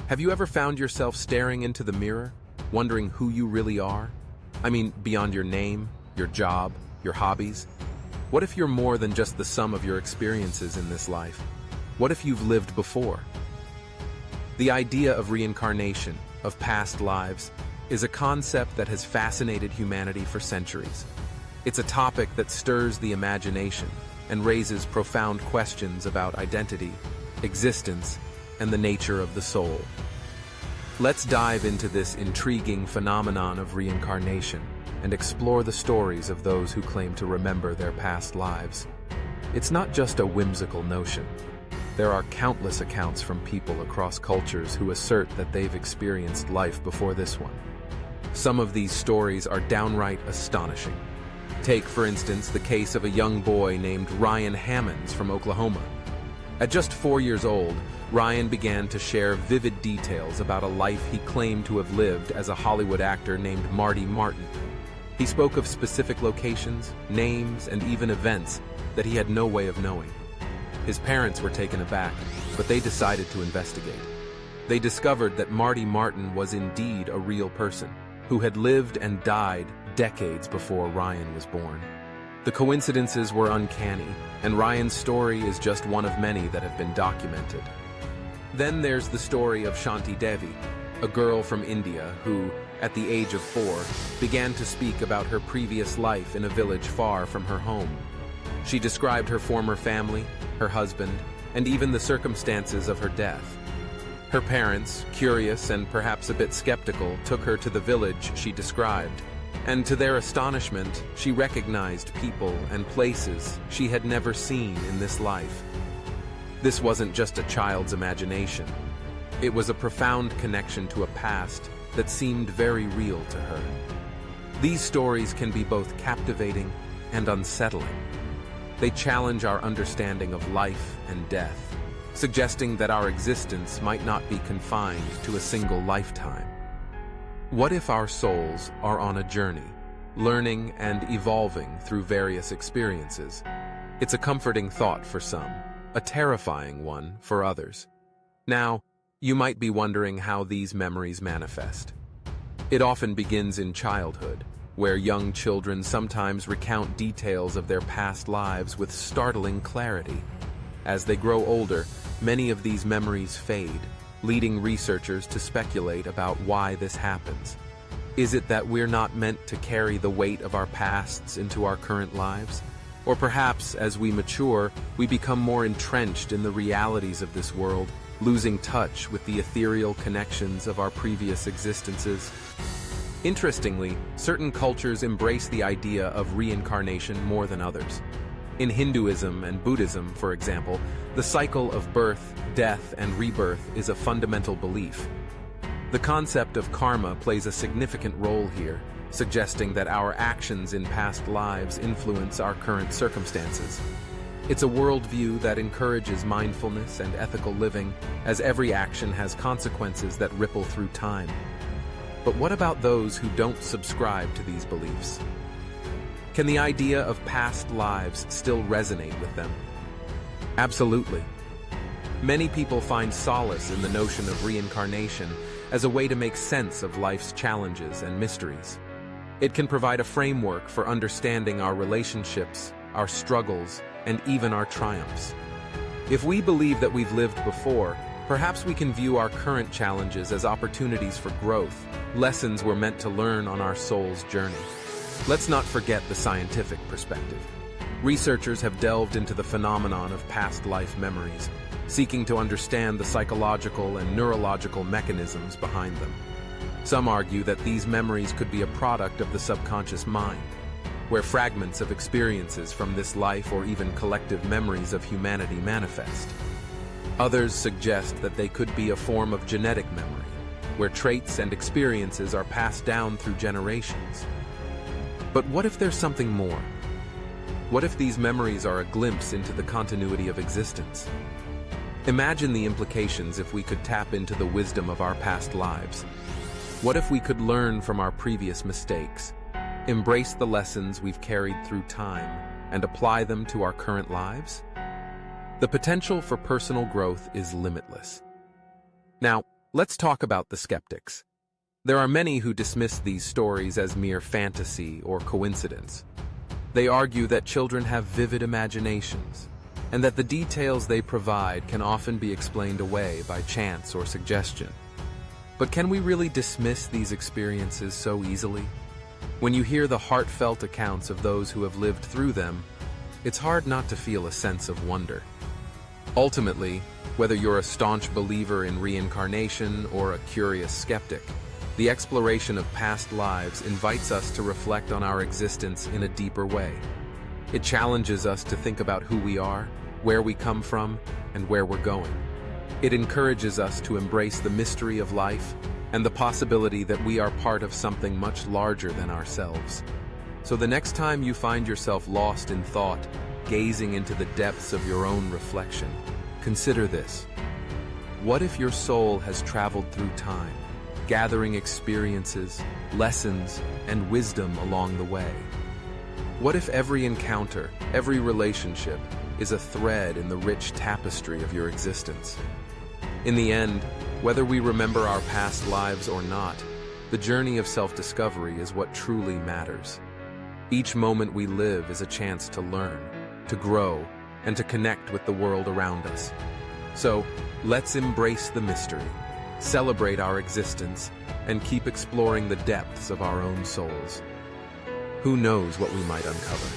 Have you ever found yourself staring into the mirror, wondering who you really are? I mean, beyond your name, your job, your hobbies? What if you're more than just the sum of your experiences in this life? What if you've lived before? The idea of reincarnation, of past lives, is a concept that has fascinated humanity for centuries. It's a topic that stirs the imagination and raises profound questions about identity, existence, and the nature of the soul. Let's dive into this intriguing phenomenon of reincarnation and explore the stories of those who claim to remember their past lives. It's not just a whimsical notion. There are countless accounts from people across cultures who assert that they've experienced life before this one. Some of these stories are downright astonishing. Take, for instance, the case of a young boy named Ryan Hammonds from Oklahoma. At just 4 years old, Ryan began to share vivid details about a life he claimed to have lived as a Hollywood actor named Marty Martin. He spoke of specific locations, names, and even events that he had no way of knowing. His parents were taken aback, but they decided to investigate. They discovered that Marty Martin was indeed a real person who had lived and died decades before Ryan was born. The coincidences were uncanny, and Ryan's story is just one of many that have been documented. Then there's the story of Shanti Devi, a girl from India who, at the age of 4, began to speak about her previous life in a village far from her home. She described her former family, her husband, and even the circumstances of her death. Her parents, curious and perhaps a bit skeptical, took her to the village she described, and to their astonishment, she recognized people and places she had never seen in this life. This wasn't just a child's imagination. It was a profound connection to a past that seemed very real to her. These stories can be both captivating and unsettling. They challenge our understanding of life and death, suggesting that our existence might not be confined to a single lifetime. What if our souls are on a journey, learning and evolving through various experiences? It's a comforting thought for some, a terrifying one for others. Now, you might be wondering how these memories manifest. It often begins in childhood, where young children sometimes recount details of their past lives with startling clarity. As they grow older, many of these memories fade, leading researchers to speculate about why this happens. Is it that we're not meant to carry the weight of our pasts into our current lives? Or perhaps, as we mature, we become more entrenched in the realities of this world, losing touch with the ethereal connections of our previous existences? Interestingly, certain cultures embrace the idea of reincarnation more than others. In Hinduism and Buddhism, for example, the cycle of birth, death, and rebirth is a fundamental belief. The concept of karma plays a significant role here, suggesting that our actions in past lives influence our current circumstances. It's a worldview that encourages mindfulness and ethical living, as every action has consequences that ripple through time. But what about those who don't subscribe to these beliefs? Can the idea of past lives still resonate with them? Absolutely. Many people find solace in the notion of reincarnation as a way to make sense of life's challenges and mysteries. It can provide a framework for understanding our relationships, our struggles, and even our triumphs. If we believe that we've lived before, perhaps we can view our current challenges as opportunities for growth, lessons we're meant to learn on our soul's journey. Let's not forget the scientific perspective. Researchers have delved into the phenomenon of past life memories, seeking to understand the psychological and neurological mechanisms behind them. Some argue that these memories could be a product of the subconscious mind, where fragments of experiences from this life or even collective memories of humanity manifest. Others suggest that they could be a form of genetic memory, where traits and experiences are passed down through generations. But what if there's something more? What if these memories are a glimpse into the continuity of existence? Imagine the implications if we could tap into the wisdom of our past lives. What if we could learn from our previous mistakes, embrace the lessons we've carried through time, and apply them to our current lives? The potential for personal growth is limitless. Now, Let's talk about the skeptics. There are many who dismiss these stories as mere fantasy or coincidence. They argue that children have vivid imaginations, and that the details they provide can often be explained away by chance or suggestion. But can we really dismiss these experiences so easily? When you hear the heartfelt accounts of those who have lived through them, it's hard not to feel a sense of wonder. Ultimately, whether you're a staunch believer in reincarnation or a curious skeptic, the exploration of past lives invites us to reflect on our existence in a deeper way. It challenges us to think about who we are, where we come from, and where we're going. It encourages us to embrace the mystery of life and the possibility that we are part of something much larger than ourselves. So the next time you find yourself lost in thought, gazing into the depths of your own reflection, consider this. What if your soul has traveled through time, gathering experiences, lessons, and wisdom along the way? What if every encounter, every relationship, is a thread in the rich tapestry of your existence? In the end, whether we remember our past lives or not, the journey of self-discovery is what truly matters. Each moment we live is a chance to learn, to grow, and to connect with the world around us. So, let's embrace the mystery, celebrate our existence, and keep exploring the depths of our own souls. Who knows what we might uncover?